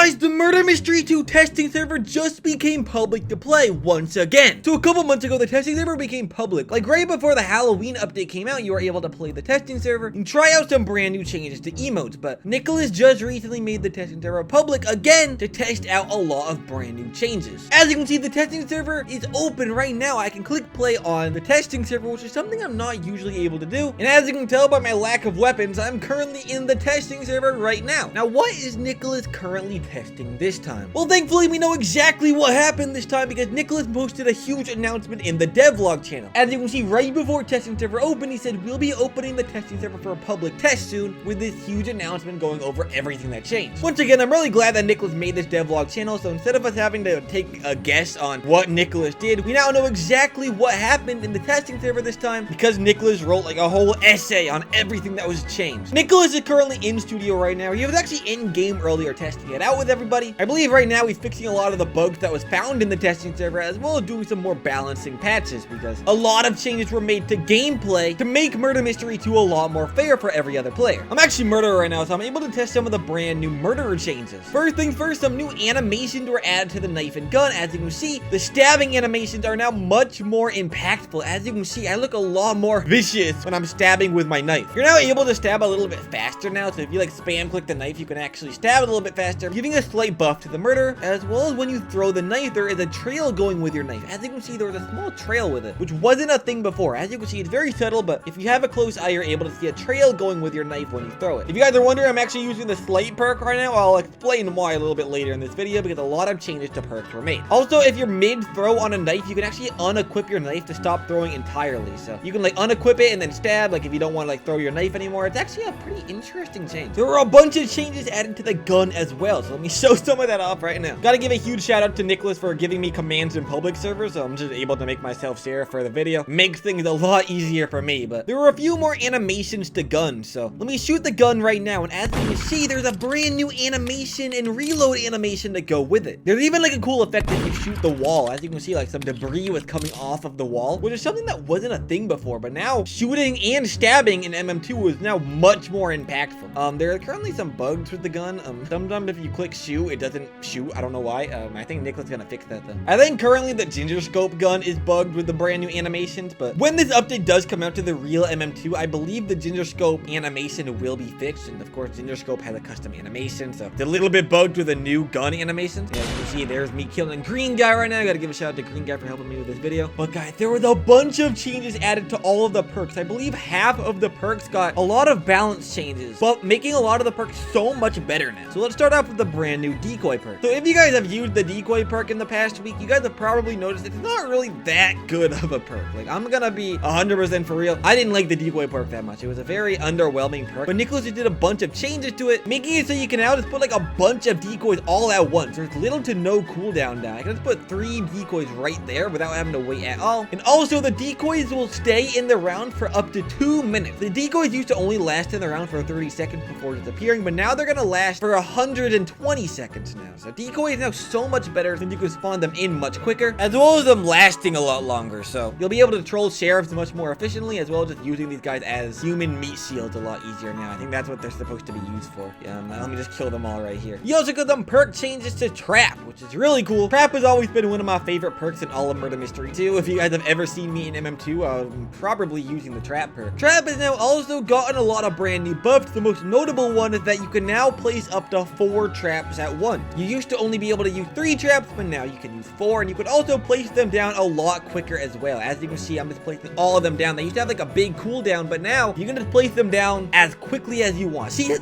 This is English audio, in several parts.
Guys, the Murder Mystery 2 testing server just became public to play once again. So a couple months ago, the testing server became public. Like right before the Halloween update came out, you were able to play the testing server and try out some brand new changes to emotes. But Nicholas just recently made the testing server public again to test out a lot of brand new changes. As you can see, the testing server is open right now. I can click play on the testing server, which is something I'm not usually able to do. And as you can tell by my lack of weapons, I'm currently in the testing server right now. Now, what is Nicholas currently testing this time? Well, thankfully we know exactly what happened this time because Nicholas posted a huge announcement in the devlog channel. As you can see, right before testing server opened, he said we'll be opening the testing server for a public test soon, with this huge announcement going over everything that changed. Once again, I'm really glad that Nicholas made this devlog channel, so instead of us having to take a guess on what Nicholas did, we now know exactly what happened in the testing server this time because Nicholas wrote like a whole essay on everything that was changed. Nicholas is currently in studio right now. He was actually in game earlier testing it out with everybody. I believe right now he's fixing a lot of the bugs that was found in the testing server, as well as doing some more balancing patches because a lot of changes were made to gameplay to make Murder Mystery 2 a lot more fair for every other player. I'm actually Murderer right now, so I'm able to test some of the brand new Murderer changes. First things first, some new animations were added to the knife and gun. As you can see, the stabbing animations are now much more impactful. As you can see, I look a lot more vicious when I'm stabbing with my knife. You're now able to stab a little bit faster now, so if you like spam click the knife, you can actually stab a little bit faster, giving a slight buff to the murder, as well as when you throw the knife, there is a trail going with your knife. As you can see, there was a small trail with it, which wasn't a thing before. As you can see, it's very subtle, but if you have a close eye, you're able to see a trail going with your knife when you throw it. If you guys are wondering, I'm actually using the Sleight perk right now. I'll explain why a little bit later in this video because a lot of changes to perks were made. Also, if you're mid-throw on a knife, you can actually unequip your knife to stop throwing entirely. So you can like unequip it and then stab, like if you don't want to like throw your knife anymore. It's actually a pretty interesting change. There were a bunch of changes added to the gun as well, so let me show some of that off right now. Gotta give a huge shout out to Nicholas for giving me commands in public servers, so I'm just able to make myself share for the video. Makes things a lot easier for me, but there were a few more animations to guns, so let me shoot the gun right now, and as you can see, there's a brand new animation and reload animation to go with it. There's even like a cool effect if you shoot the wall. As you can see, like some debris was coming off of the wall, which is something that wasn't a thing before, but now shooting and stabbing in MM2 is now much more impactful. There are currently some bugs with the gun. Sometimes if you click shoot, it doesn't shoot. I don't know why. I think Nicholas is gonna fix that though. I think currently the ginger scope gun is bugged with the brand new animations, but when this update does come out to the real MM2, I believe the ginger scope animation will be fixed, and of course ginger scope has a custom animation, so it's a little bit bugged with a new gun animation. Yeah, you can see there's me killing green guy right now. I gotta give a shout out to green guy for helping me with this video. But guys, there was a bunch of changes added to all of the perks. I believe half of the perks got a lot of balance changes, but making a lot of the perks so much better now. So let's start off with the brand new Decoy perk. So if you guys have used the Decoy perk in the past week, you guys have probably noticed it's not really that good of a perk. Like, I'm gonna be 100% for real. I didn't like the Decoy perk that much. It was a very underwhelming perk, but Nicholas just did a bunch of changes to it, making it so you can now just put like a bunch of decoys all at once. There's little to no cooldown down. I can just put 3 decoys right there without having to wait at all. And also the decoys will stay in the round for up to 2 minutes. The decoys used to only last in the round for 30 seconds before disappearing, but now they're gonna last for 120 seconds now. So decoy is now so much better since you can spawn them in much quicker, as well as them lasting a lot longer. So you'll be able to troll sheriffs much more efficiently, as well as just using these guys as human meat shields a lot easier now. I think that's what they're supposed to be used for. Yeah, let me just kill them all right here. You also got them perk changes to Trap, which is really cool. Trap has always been one of my favorite perks in all of Murder Mystery 2. If you guys have ever seen me in MM2, I'm probably using the Trap perk. Trap has now also gotten a lot of brand new buffs. The most notable one is that you can now place up to 4 traps at once. You used to only be able to use 3 traps, but now you can use 4, and you can also place them down a lot quicker as well. As you can see, I'm just placing all of them down. They used to have like a big cooldown, but now you can just place them down as quickly as you want. See,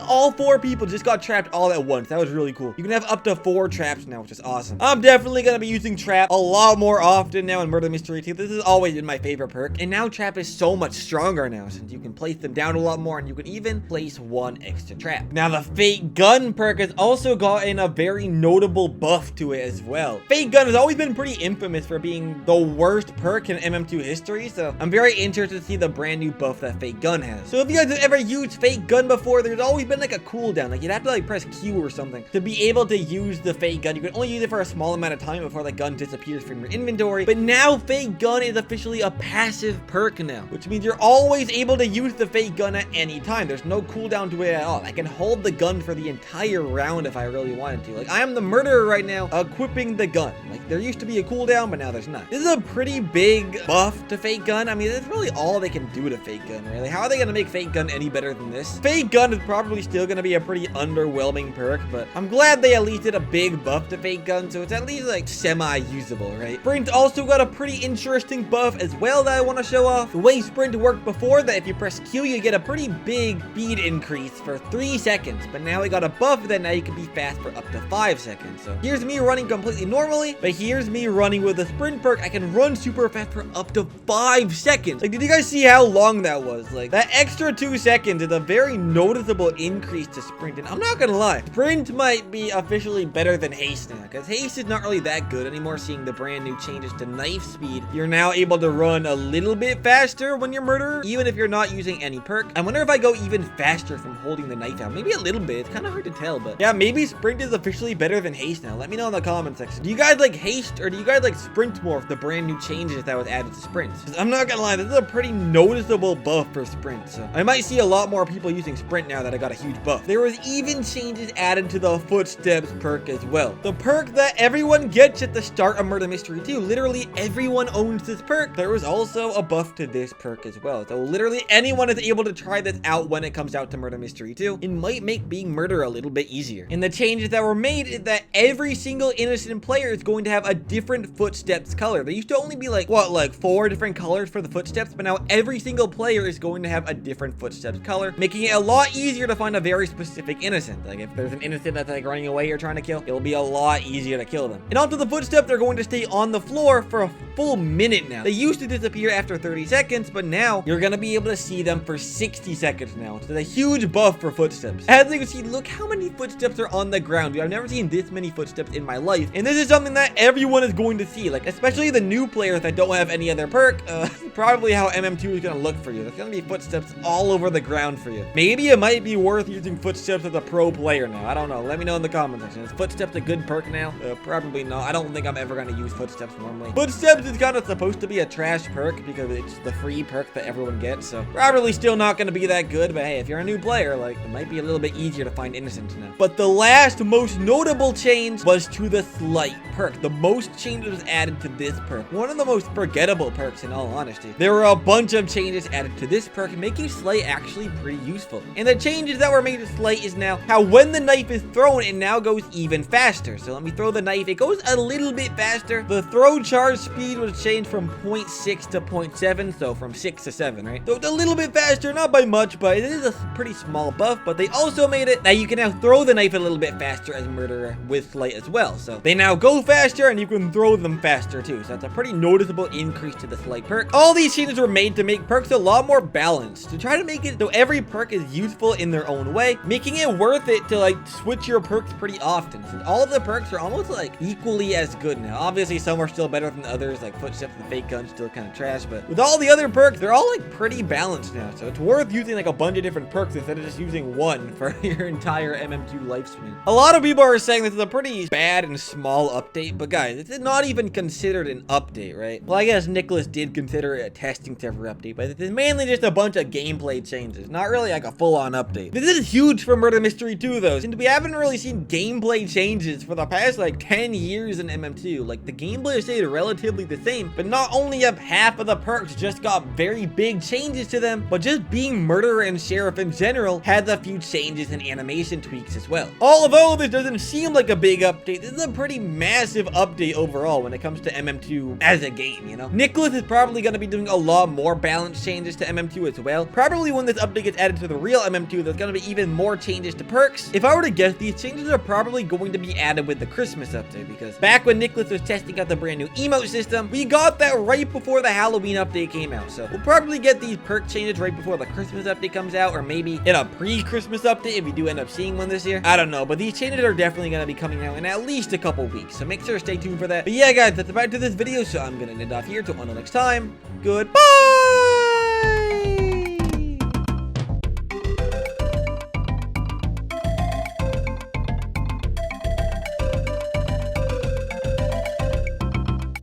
all 4 people just got trapped all at once. That was really cool. You can have up to 4 traps now, which is awesome. I'm definitely gonna be using Trap a lot more often now in Murder Mystery 2. This has always been my favorite perk, and now Trap is so much stronger now since you can place them down a lot more, and you can even place 1 extra trap. Now the Fake Gun perk has also gotten a very notable buff to it as well. Fake Gun has always been pretty infamous for being the worst perk in MM2 history, so I'm very interested to see the brand new buff that Fake Gun has. So if you guys have ever used Fake Gun before, there's always been like a cooldown. Like you'd have to like press Q or something to be able to use the Fake Gun. You can only use it for a small amount of time before the gun disappears from your inventory, but now Fake Gun is officially a passive perk now, which means you're always able to use the Fake Gun at any time. There's no cooldown to it at all. I can hold the gun for the entire round if I I really wanted to. Like, I am the murderer right now, equipping the gun. Like, there used to be a cooldown, but now there's not. This is a pretty big buff to fake gun. I mean, that's really all they can do to fake gun, really. How are they gonna make fake gun any better than this? Fake gun is probably still gonna be a pretty underwhelming perk, but I'm glad they at least did a big buff to fake gun, so it's at least like semi-usable, right? Sprint also got a pretty interesting buff as well that I want to show off. The way Sprint worked before, that if you press Q, you get a pretty big speed increase for 3 seconds, but now we got a buff that now you can be fast for up to 5 seconds. So here's me running completely normally, but here's me running with the Sprint perk. I can run super fast for up to 5 seconds. Like, did you guys see how long that was? Like, that extra 2 seconds is a very noticeable increase to Sprint, and I'm not gonna lie, Sprint might be officially better than Haste now, because Haste is not really that good anymore. Seeing the brand new changes to knife speed, you're now able to run a little bit faster when you're murderer, even if you're not using any perk. I wonder if I go even faster from holding the knife out. Maybe a little bit. It's kind of hard to tell, but yeah, maybe Sprint is officially better than Haste now. Let me know in the comment section. Do you guys like Haste, or do you guys like Sprint more with the brand new changes that was added to Sprint? I'm not gonna lie, this is a pretty noticeable buff for Sprint, so I might see a lot more people using Sprint now that I got a huge buff. There was even changes added to the Footsteps perk as well. The perk that everyone gets at the start of Murder Mystery 2. Literally everyone owns this perk. There was also a buff to this perk as well. So literally anyone is able to try this out when it comes out to Murder Mystery 2. It might make being murderer a little bit easier. And the changes that were made is that every single innocent player is going to have a different Footsteps color. There used to only be like, what, like 4 different colors for the Footsteps, but now every single player is going to have a different Footsteps color, making it a lot easier to find a very specific innocent. Like, if there's an innocent that's like running away or trying to kill, it'll be a lot easier to kill them. And onto the Footsteps, they're going to stay on the floor for a full minute now. They used to disappear after 30 seconds, but now you're gonna be able to see them for 60 seconds now. So it's a huge buff for Footsteps. As you can see, look how many footsteps are on the ground. Dude, I've never seen this many footsteps in my life. And this is something that everyone is going to see, like, especially the new players that don't have any other perk. Probably how MM2 is gonna look for you. There's gonna be footsteps all over the ground for you. Maybe it might be worth using Footsteps as a pro player now. I don't know. Let me know in the comment section. Is Footsteps a good perk now? Probably not. I don't think I'm ever gonna use Footsteps normally. Footsteps is kind of supposed to be a trash perk because it's the free perk that everyone gets, so probably still not gonna be that good, but hey, if you're a new player, like, it might be a little bit easier to find innocents now. But the last most notable change was to the Sleight perk. The most changes added to this perk. One of the most forgettable perks, in all honesty. There were a bunch of changes added to this perk, making Sleight actually pretty useful. And the changes that were made to Sleight is now how when the knife is thrown, it now goes even faster. So let me throw the knife. It goes a little bit faster. The throw charge speed was changed from 0.6 to 0.7, so from 6 to 7, right? So it's a little bit faster, not by much, but it is a pretty small buff. But they also made it that you can now throw the knife a little bit faster as murderer with Sleight as well. So they now go faster and you can throw them faster too. So that's a pretty noticeable increase to the Sleight perk. All these changes were made to make perks a lot more balanced, to try to make it so every perk is useful in their own way, making it worth it to like switch your perks pretty often. So all of the perks are almost like equally as good now. Obviously some are still better than others, like Footsteps and Fake Gun still kind of trash, but with all the other perks, they're all like pretty balanced now. So it's worth using like a bunch of different perks instead of just using one for your entire MM2 lifespan. A lot of people are saying this is a pretty bad and small update, but guys, it's not even considered an update, right? Well, I guess Nicholas did consider it a testing server update, but it's mainly just a bunch of gameplay changes, not really like a full-on update. This is huge for Murder Mystery 2 though, since we haven't really seen gameplay changes for the past like 10 years in MM2. Like, the gameplay stayed relatively the same, but not only have half of the perks just got very big changes to them, but just being murderer and sheriff in general has a few changes and animation tweaks as well. Although this doesn't seem like a big update, this is a pretty massive update overall when it comes to MM2 as a game, you know? Nicholas is probably going to be doing a lot more balance changes to MM2 as well. Probably when this update gets added to the real MM2, there's going to be even more changes to perks. If I were to guess, these changes are probably going to be added with the Christmas update, because back when Nicholas was testing out the brand new emote system, we got that right before the Halloween update came out. So we'll probably get these perk changes right before the Christmas update comes out, or maybe in a pre-Christmas update if we do end up seeing one this year. I don't know, but these changes are definitely going to be coming out in at least a couple weeks, so make sure to stay tuned for that. But yeah, guys, that's about it to this video, so I'm going to end it off here. Till until next time, goodbye!